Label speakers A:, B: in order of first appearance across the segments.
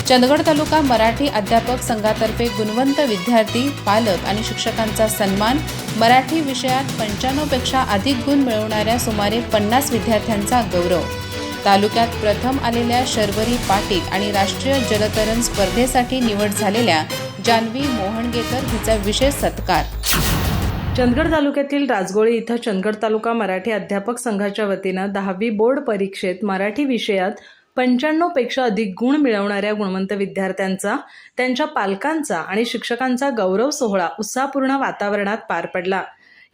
A: चंदगड तालुका मराठी अध्यापक संघातर्फे गुणवंत विद्यार्थी, पालक आणि शिक्षकांचा सन्मान. मराठी विषयात 95 पेक्षा अधिक गुण मिळवणाऱ्या सुमारे 50 विद्यार्थ्यांचा गौरव. तालुक्यात प्रथम आलेल्या शर्वरी पाटील आणि राष्ट्रीय जलतरण स्पर्धेसाठी निवड झालेल्या जान्हवी मोहणगेकर हिचा विशेष सत्कार.
B: चंदगड तालुक्यातील राजगोळी इथं चंदगड तालुका मराठी अध्यापक संघाच्या वतीनं 10वी बोर्ड परीक्षेत मराठी विषयात 95 पेक्षा अधिक गुण मिळवणाऱ्या गुणवंत विद्यार्थ्यांचा, त्यांच्या पालकांचा आणि शिक्षकांचा गौरव सोहळा उत्साहपूर्ण वातावरणात पार पडला.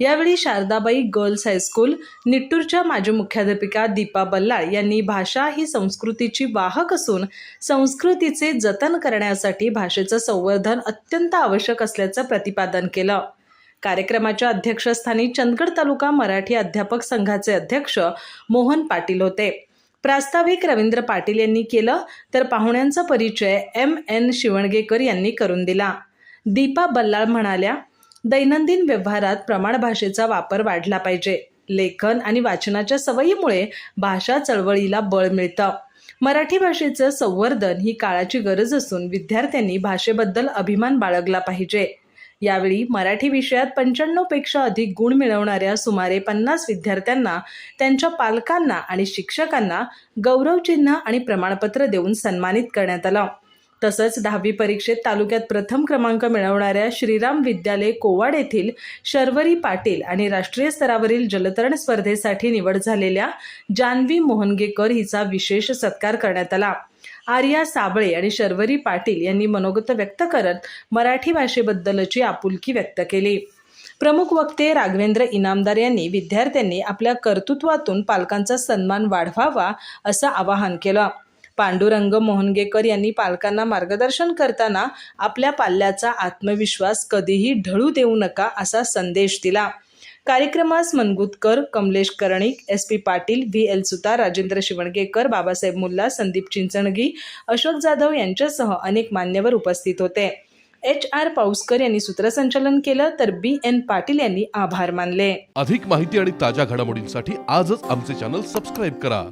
B: यावेळी शारदाबाई गर्ल्स हायस्कूल निट्टूरच्या माजी मुख्याध्यापिका दीपा बल्लाळ यांनी भाषा ही संस्कृतीची वाहक असून संस्कृतीचे जतन करण्यासाठी भाषेचं संवर्धन अत्यंत आवश्यक असल्याचं प्रतिपादन केलं. कार्यक्रमाच्या अध्यक्षस्थानी चंदगड तालुका मराठी अध्यापक संघाचे अध्यक्ष मोहन पाटील होते. प्रास्ताविक रवींद्र पाटील यांनी केलं तर पाहुण्यांचा परिचय M.N. शिवणगेकर यांनी करून दिला. दीपा बल्लाळ म्हणाल्या, दैनंदिन व्यवहारात प्रमाण भाषेचा वापर वाढला पाहिजे. लेखन आणि वाचनाच्या सवयीमुळे भाषा चळवळीला बळ मिळतं. मराठी भाषेचं संवर्धन ही काळाची गरज असून विद्यार्थ्यांनी भाषेबद्दल अभिमान बाळगला पाहिजे. यावेळी मराठी विषयात 95 पेक्षा अधिक गुण मिळवणाऱ्या सुमारे 50 विद्यार्थ्यांना, त्यांच्या पालकांना आणि शिक्षकांना गौरवचिन्ह आणि प्रमाणपत्र देऊन सन्मानित करण्यात आलं. तसंच 10वी परीक्षेत तालुक्यात प्रथम क्रमांक मिळवणाऱ्या श्रीराम विद्यालय कोवाड येथील शर्वरी पाटील आणि राष्ट्रीय स्तरावरील जलतरण स्पर्धेसाठी निवड झालेल्या जान्हवी मोहणगेकर हिचा विशेष सत्कार करण्यात आला. आर्या साबळे आणि शर्वरी पाटील यांनी मनोगत व्यक्त करत मराठी भाषेबद्दलची आपुलकी व्यक्त केली. प्रमुख वक्ते राघवेंद्र इनामदार यांनी विद्यार्थ्यांनी आपल्या कर्तृत्वातून पालकांचा सन्मान वाढवावा असं आवाहन केलं. पांडुरंग मोहणगेकर यांनी पालकांना मार्गदर्शन करताना आपल्या पाल्याचा आत्मविश्वास कधीही ढळू देऊ नका असा संदेश दिला. कार्यक्रमास मनगुतकर, कमलेश कर्णिक, SP पाटील, VL सुतार, राजेंद्र शिवणगेकर, बाबासाहेब मुल्ला, संदीप चिंचणगी, अशोक जाधव यांच्यासह अनेक मान्यवर उपस्थित होते. HR पाऊसकर यांनी सूत्रसंचालन केलं तर BN पाटील यांनी आभार मानले.
C: अधिक माहिती आणि ताज्या घडामोडींसाठी आजच आमचे चॅनल सबस्क्राईब करा.